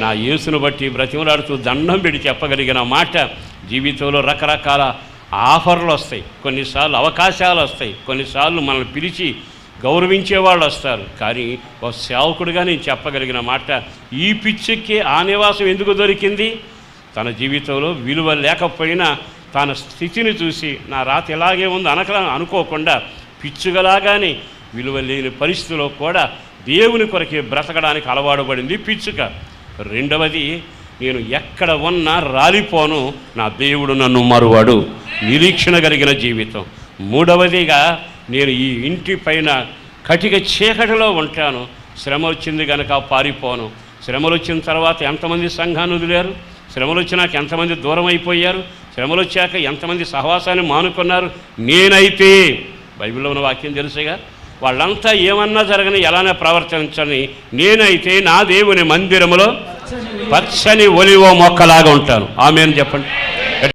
నా యేసును బట్టి బ్రతిమలాడుతూ దండం పెట్టి చెప్పగలిగిన మాట, జీవితంలో రకరకాల ఆఫర్లు వస్తాయి, కొన్నిసార్లు అవకాశాలు వస్తాయి, కొన్నిసార్లు మనల్ని పిలిచి గౌరవించే వాళ్ళు వస్తారు. కానీ ఒక సేవకుడిగా నేను చెప్పగలిగిన మాట, ఈ పిచ్చికి ఆ నివాసం ఎందుకు దొరికింది? తన జీవితంలో విలువ లేకపోయినా తన స్థితిని చూసి నా రాత ఇలాగే ఉంది అనుకోకుండా పిచ్చుకలాగానే విలువ లేని పరిస్థితిలో కూడా దేవుని కొరకే బ్రతకడానికి అలవాటుపడింది పిచ్చుక. రెండవది, నేను ఎక్కడ ఉన్నా రాలిపోను, నా దేవుడు నన్ను మరువాడు, నిరీక్షణ కలిగిన జీవితం. మూడవదిగా, నేను ఈ ఇంటి పైన కటిక చీకటిలో ఉంటాను, శ్రమ వచ్చింది కనుక పారిపోను. శ్రమలు వచ్చిన తర్వాత ఎంతమంది సంఘాన్ని వదిలేరు, శ్రమలు వచ్చినాక ఎంతమంది దూరం అయిపోయారు, శ్రమలు వచ్చాక ఎంతమంది సహవాసాన్ని మానుకున్నారు. నేనైతే, బైబిల్లో ఉన్న వాక్యం తెలుసుగా, వాళ్ళంతా ఏమన్నా జరగని ఎలానే ప్రవర్తించని, నేనైతే నా దేవుని మందిరములో పచ్చని ఒలివ మొక్కలాగా ఉంటాను. ఆమేన్ చెప్పండి.